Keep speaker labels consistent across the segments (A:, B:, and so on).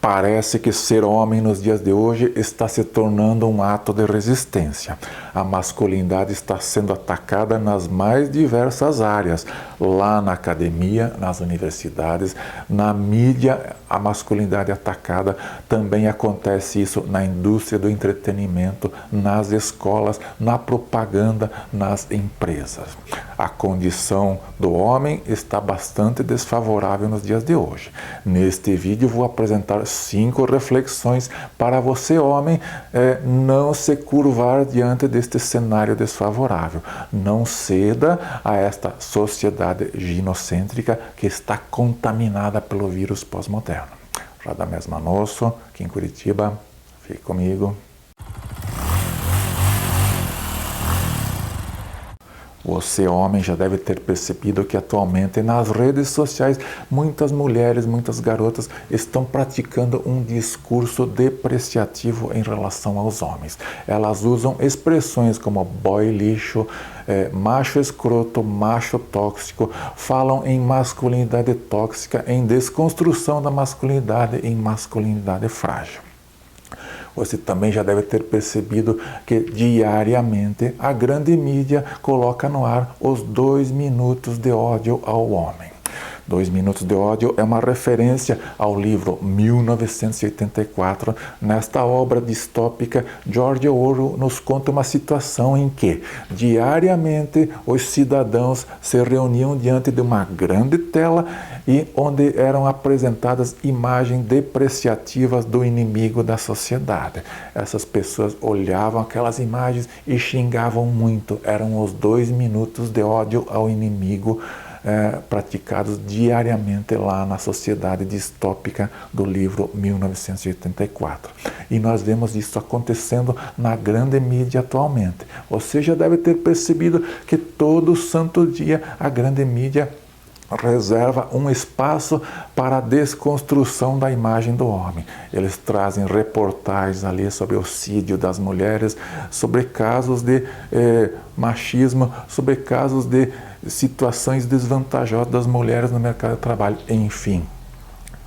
A: Parece que ser homem nos dias de hoje está se tornando um ato de resistência. A masculinidade está sendo atacada nas mais diversas áreas, lá na academia, nas universidades, na mídia, a masculinidade atacada. Também acontece isso na indústria do entretenimento, nas escolas, na propaganda, nas empresas. A condição do homem está bastante desfavorável nos dias de hoje. Neste vídeo vou apresentar 5 reflexões para você, homem, não se curvar diante deste cenário desfavorável. Não ceda a esta sociedade ginocêntrica que está contaminada pelo vírus pós-moderno. Radamés Manosso, aqui em Curitiba. Fique comigo. Você, homem, já deve ter percebido que atualmente nas redes sociais muitas mulheres, muitas garotas estão praticando um discurso depreciativo em relação aos homens. Elas usam expressões como boy lixo, macho escroto, macho tóxico, falam em masculinidade tóxica, em desconstrução da masculinidade, em masculinidade frágil. Você também já deve ter percebido que diariamente a grande mídia coloca no ar os 2 minutos de ódio ao homem. 2 minutos de ódio é uma referência ao livro 1984. Nesta obra distópica, George Orwell nos conta uma situação em que, diariamente, os cidadãos se reuniam diante de uma grande tela e onde eram apresentadas imagens depreciativas do inimigo da sociedade. Essas pessoas olhavam aquelas imagens e xingavam muito. Eram os 2 minutos de ódio ao inimigo praticados diariamente lá na sociedade distópica do livro 1984. E nós vemos isso acontecendo na grande mídia atualmente. Você já deve ter percebido que todo santo dia a grande mídia reserva um espaço para a desconstrução da imagem do homem. Eles trazem reportagens ali sobre o homicídio das mulheres, sobre casos de machismo, sobre casos de situações desvantajosas das mulheres no mercado de trabalho, enfim.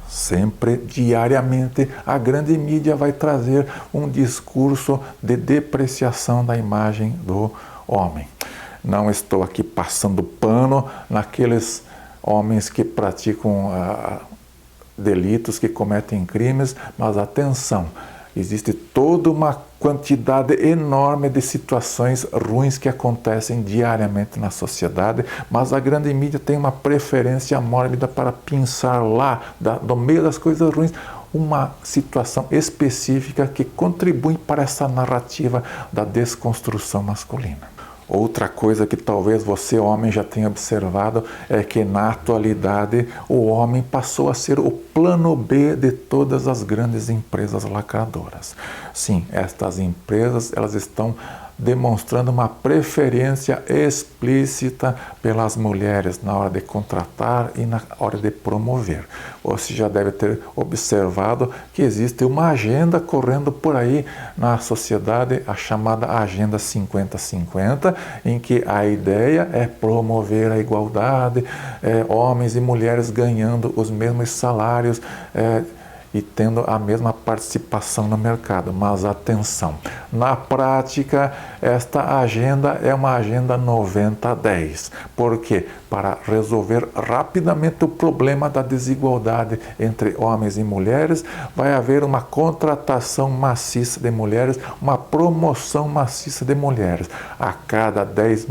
A: Sempre, diariamente, a grande mídia vai trazer um discurso de depreciação da imagem do homem. Não estou aqui passando pano naqueles homens que praticam delitos, que cometem crimes, mas atenção, existe toda uma quantidade enorme de situações ruins que acontecem diariamente na sociedade, mas a grande mídia tem uma preferência mórbida para pensar lá, no meio das coisas ruins, uma situação específica que contribui para essa narrativa da desconstrução masculina. Outra coisa que talvez você, homem, já tenha observado é que na atualidade o homem passou a ser o plano B de todas as grandes empresas lacradoras. Sim, estas empresas elas estão demonstrando uma preferência explícita pelas mulheres na hora de contratar e na hora de promover. Você já deve ter observado que existe uma agenda correndo por aí na sociedade, a chamada Agenda 50-50, em que a ideia é promover a igualdade, homens e mulheres ganhando os mesmos salários, e tendo a mesma participação no mercado. Mas atenção, na prática, esta agenda é uma agenda 90-10. Por quê? Para resolver rapidamente o problema da desigualdade entre homens e mulheres, vai haver uma contratação maciça de mulheres, uma promoção maciça de mulheres. A cada 10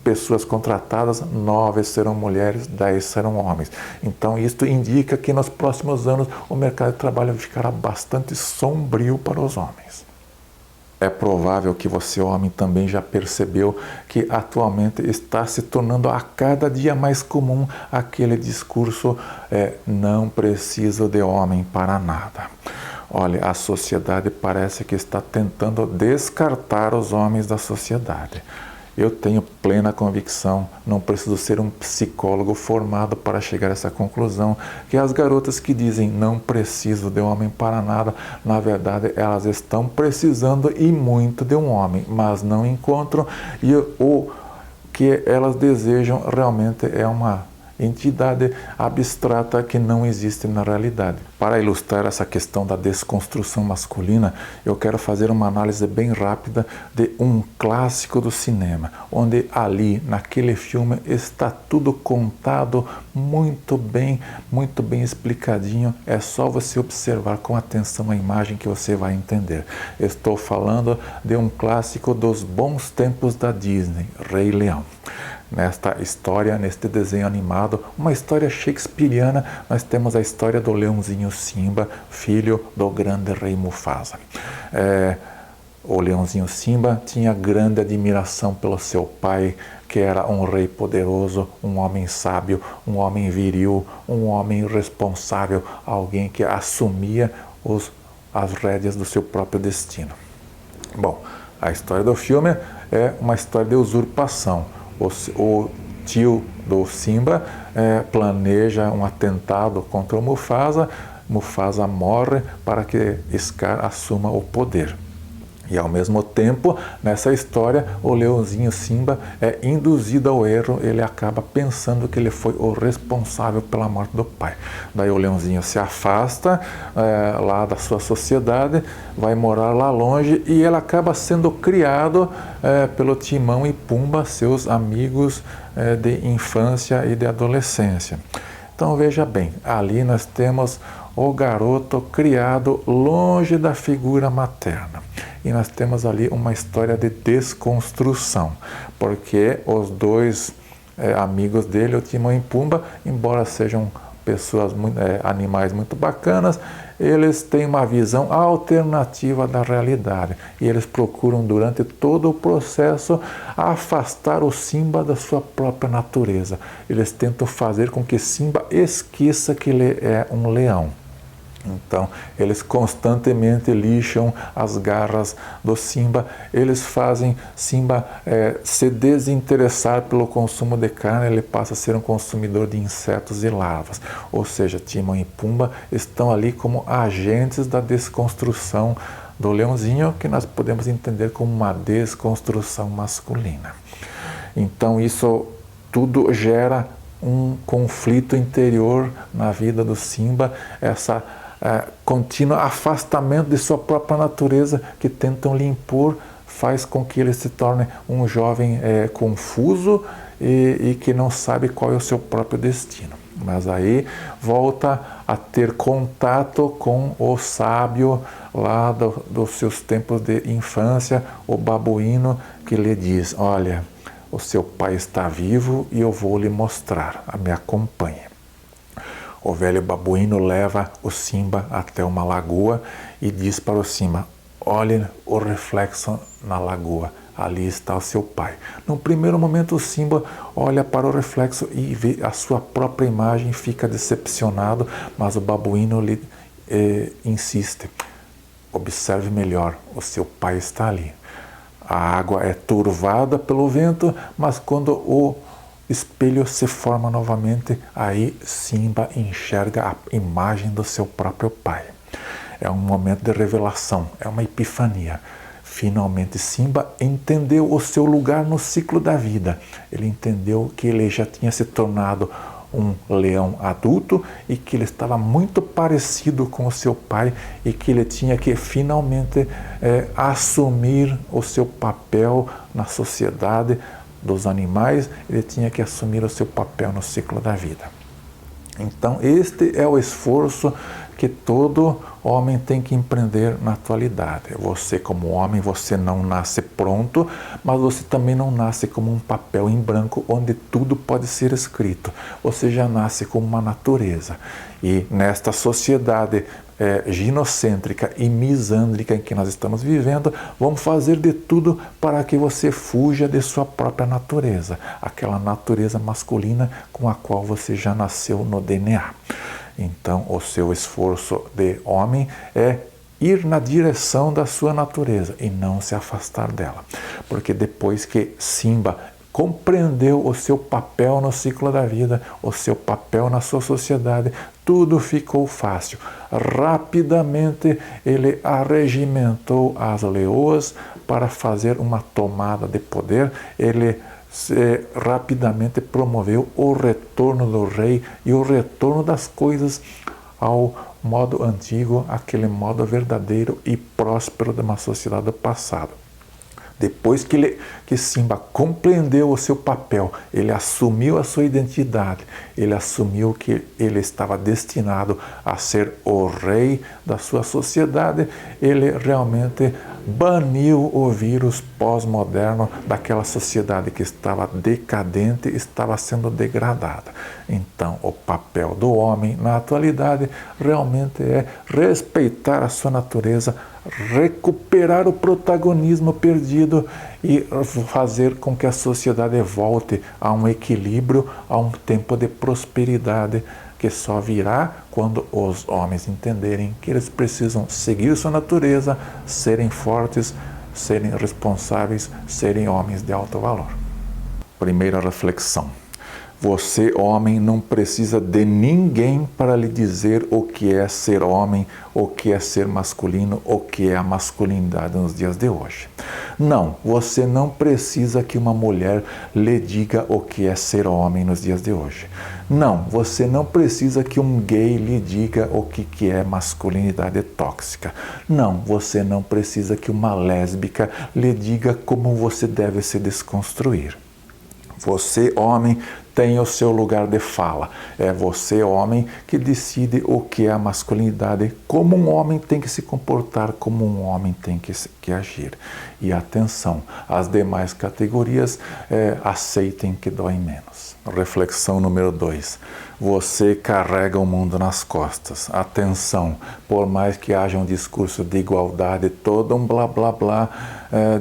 A: pessoas contratadas, 9 serão mulheres, 10 serão homens. Então, isto indica que nos próximos anos o mercado de trabalho ficará bastante sombrio para os homens. É provável que você, homem, também já percebeu que atualmente está se tornando a cada dia mais comum aquele discurso não preciso de homem para nada. Olha, a sociedade parece que está tentando descartar os homens da sociedade. Eu tenho plena convicção, não preciso ser um psicólogo formado para chegar a essa conclusão, que as garotas que dizem não preciso de homem para nada, na verdade elas estão precisando e muito de um homem, mas não encontram, e o que elas desejam realmente é uma entidade abstrata que não existe na realidade. Para ilustrar essa questão da desconstrução masculina, eu quero fazer uma análise bem rápida de um clássico do cinema, onde ali, naquele filme, está tudo contado muito bem explicadinho. É só você observar com atenção a imagem que você vai entender. Estou falando de um clássico dos bons tempos da Disney, Rei Leão. Nesta história, neste desenho animado, uma história shakespeariana, nós temos a história do leãozinho Simba, filho do grande rei Mufasa. O leãozinho Simba tinha grande admiração pelo seu pai, que era um rei poderoso, um homem sábio, um homem viril, um homem responsável, alguém que assumia as rédeas do seu próprio destino. Bom, a história do filme é uma história de usurpação. O tio do Simba planeja um atentado contra o Mufasa. Mufasa morre para que Scar assuma o poder. E ao mesmo tempo, nessa história, o leãozinho Simba é induzido ao erro, ele acaba pensando que ele foi o responsável pela morte do pai. Daí o leãozinho se afasta lá da sua sociedade, vai morar lá longe e ele acaba sendo criado pelo Timão e Pumba, seus amigos de infância e de adolescência. Então veja bem, ali nós temos o garoto criado longe da figura materna. E nós temos ali uma história de desconstrução, porque os dois amigos dele, o Timão e Pumba, embora sejam pessoas, animais muito bacanas, eles têm uma visão alternativa da realidade. E eles procuram, durante todo o processo, afastar o Simba da sua própria natureza. Eles tentam fazer com que Simba esqueça que ele é um leão. Então, eles constantemente lixam as garras do Simba, eles fazem Simba se desinteressar pelo consumo de carne, ele passa a ser um consumidor de insetos e larvas. Ou seja, Timão e Pumba estão ali como agentes da desconstrução do leãozinho, que nós podemos entender como uma desconstrução masculina. Então, isso tudo gera um conflito interior na vida do Simba, essa contínuo afastamento de sua própria natureza que tentam lhe impor, faz com que ele se torne um jovem confuso e que não sabe qual é o seu próprio destino. Mas aí volta a ter contato com o sábio lá dos seus tempos de infância, o babuíno, que lhe diz: olha, o seu pai está vivo e eu vou lhe mostrar, me acompanhe. O velho babuíno leva o Simba até uma lagoa e diz para o Simba: olhe o reflexo na lagoa, ali está o seu pai. No primeiro momento o Simba olha para o reflexo e vê a sua própria imagem, fica decepcionado, mas o babuíno lhe insiste: observe melhor, o seu pai está ali. A água é turvada pelo vento, mas quando o espelho se forma novamente, aí Simba enxerga a imagem do seu próprio pai. É um momento de revelação, é uma epifania. Finalmente Simba entendeu o seu lugar no ciclo da vida. Ele entendeu que ele já tinha se tornado um leão adulto e que ele estava muito parecido com o seu pai e que ele tinha que finalmente assumir o seu papel na sociedade dos animais, ele tinha que assumir o seu papel no ciclo da vida. Então, este é o esforço que todo homem tem que empreender na atualidade. Você, como homem, você não nasce pronto, mas você também não nasce como um papel em branco onde tudo pode ser escrito. Você já nasce como uma natureza. E nesta sociedade ginocêntrica e misândrica em que nós estamos vivendo, vamos fazer de tudo para que você fuja de sua própria natureza, aquela natureza masculina com a qual você já nasceu no DNA. Então, o seu esforço de homem é ir na direção da sua natureza e não se afastar dela. Porque depois que Simba compreendeu o seu papel no ciclo da vida, o seu papel na sua sociedade, tudo ficou fácil. Rapidamente ele arregimentou as leoas para fazer uma tomada de poder, ele rapidamente promoveu o retorno do rei e o retorno das coisas ao modo antigo, aquele modo verdadeiro e próspero de uma sociedade do passado. Depois que Simba compreendeu o seu papel, ele assumiu a sua identidade, ele assumiu que ele estava destinado a ser o rei da sua sociedade, ele realmente baniu o vírus pós-moderno daquela sociedade que estava decadente, estava sendo degradada. Então, o papel do homem na atualidade realmente é respeitar a sua natureza, recuperar o protagonismo perdido e fazer com que a sociedade volte a um equilíbrio, a um tempo de prosperidade que só virá quando os homens entenderem que eles precisam seguir sua natureza, serem fortes, serem responsáveis, serem homens de alto valor. Primeira reflexão. Você, homem, não precisa de ninguém para lhe dizer o que é ser homem, o que é ser masculino, o que é a masculinidade nos dias de hoje. Não, você não precisa que uma mulher lhe diga o que é ser homem nos dias de hoje. Não, você não precisa que um gay lhe diga o que é masculinidade tóxica. Não, você não precisa que uma lésbica lhe diga como você deve se desconstruir. Você, homem, tem o seu lugar de fala. É você, homem, que decide o que é a masculinidade, como um homem tem que se comportar, como um homem tem que agir. E atenção, as demais categorias aceitem que dói menos. Reflexão número 2. Você carrega o mundo nas costas. Atenção, por mais que haja um discurso de igualdade, todo um blá blá blá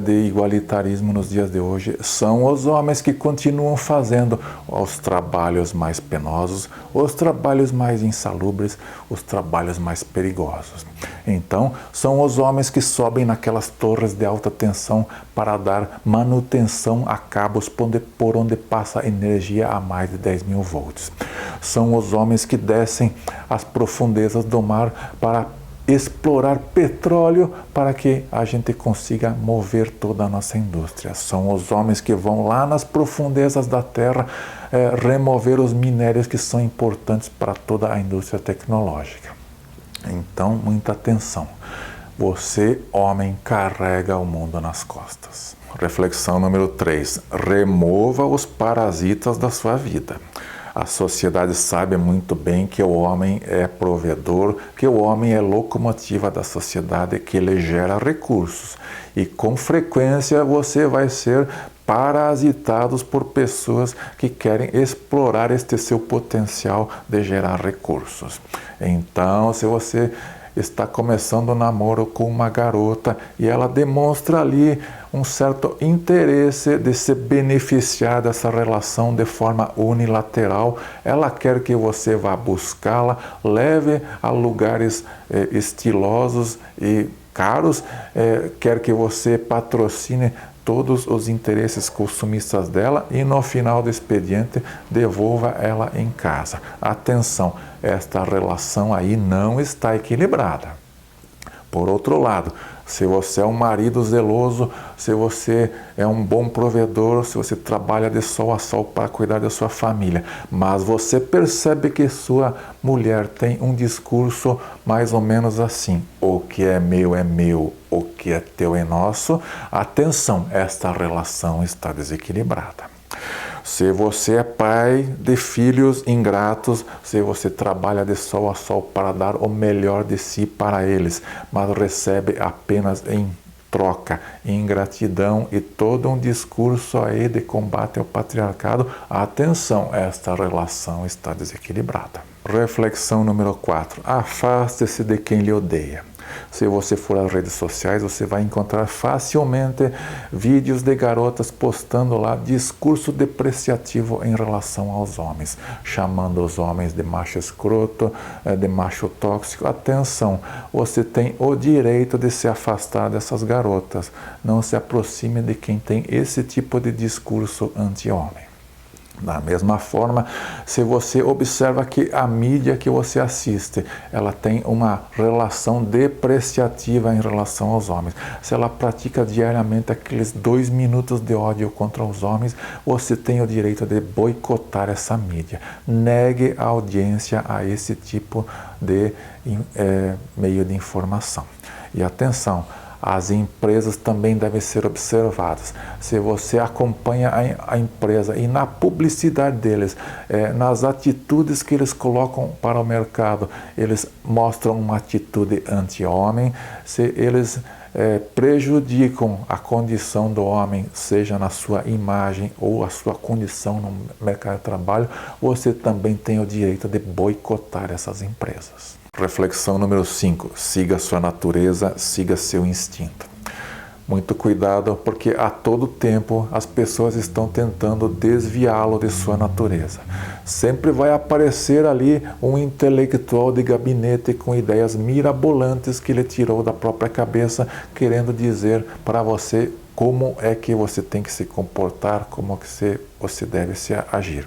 A: de igualitarismo nos dias de hoje, são os homens que continuam fazendo os trabalhos mais penosos, os trabalhos mais insalubres, os trabalhos mais perigosos. Então, são os homens que sobem naquelas torres de alta tensão para dar manutenção a cabos por onde passa energia a mais de 10 mil volts. São os homens que descem às profundezas do mar para explorar petróleo para que a gente consiga mover toda a nossa indústria. São os homens que vão lá nas profundezas da terra remover os minérios que são importantes para toda a indústria tecnológica. Então, muita atenção. Você, homem, carrega o mundo nas costas. Reflexão número 3. Remova os parasitas da sua vida. A sociedade sabe muito bem que o homem é provedor, que o homem é locomotiva da sociedade, que ele gera recursos. E com frequência você vai ser parasitados por pessoas que querem explorar este seu potencial de gerar recursos. Então, se você está começando um namoro com uma garota e ela demonstra ali um certo interesse de se beneficiar dessa relação de forma unilateral, ela quer que você vá buscá-la, leve a lugares estilosos e caros, quer que você patrocine todos os interesses consumistas dela e no final do expediente devolva ela em casa. Atenção, esta relação aí não está equilibrada. Por outro lado, se você é um marido zeloso, se você é um bom provedor, se você trabalha de sol a sol para cuidar da sua família, mas você percebe que sua mulher tem um discurso mais ou menos assim: o que é meu, o que é teu é nosso. Atenção, esta relação está desequilibrada. Se você é pai de filhos ingratos, se você trabalha de sol a sol para dar o melhor de si para eles, mas recebe apenas em troca, ingratidão e todo um discurso aí de combate ao patriarcado, atenção, esta relação está desequilibrada. Reflexão número 4. Afaste-se de quem lhe odeia. Se você for às redes sociais, você vai encontrar facilmente vídeos de garotas postando lá discurso depreciativo em relação aos homens, chamando os homens de macho escroto, de macho tóxico. Atenção, você tem o direito de se afastar dessas garotas. Não se aproxime de quem tem esse tipo de discurso anti-homem. Da mesma forma, se você observa que a mídia que você assiste, ela tem uma relação depreciativa em relação aos homens. Se ela pratica diariamente aqueles 2 minutos de ódio contra os homens, você tem o direito de boicotar essa mídia. Negue a audiência a esse tipo de meio de informação. E atenção, as empresas também devem ser observadas. Se você acompanha a empresa e na publicidade deles, nas atitudes que eles colocam para o mercado, eles mostram uma atitude anti-homem, se eles prejudicam a condição do homem, seja na sua imagem ou a sua condição no mercado de trabalho, você também tem o direito de boicotar essas empresas. Reflexão número 5. Siga sua natureza, siga seu instinto. Muito cuidado, porque a todo tempo as pessoas estão tentando desviá-lo de sua natureza. Sempre vai aparecer ali um intelectual de gabinete com ideias mirabolantes que ele tirou da própria cabeça, querendo dizer para você como é que você tem que se comportar, como que você deve se agir.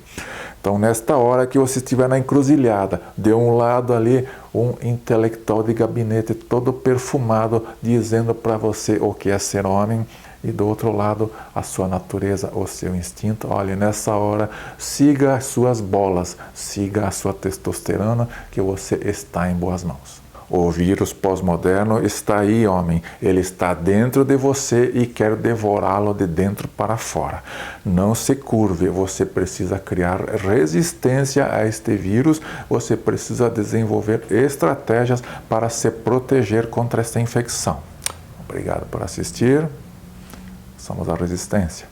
A: Então, nesta hora que você estiver na encruzilhada, de um lado ali, um intelectual de gabinete todo perfumado, dizendo para você o que é ser homem, e do outro lado, a sua natureza, o seu instinto. Olha, nessa hora, siga as suas bolas, siga a sua testosterona, que você está em boas mãos. O vírus pós-moderno está aí, homem. Ele está dentro de você e quer devorá-lo de dentro para fora. Não se curve, você precisa criar resistência a este vírus, você precisa desenvolver estratégias para se proteger contra esta infecção. Obrigado por assistir. Somos a Resistência.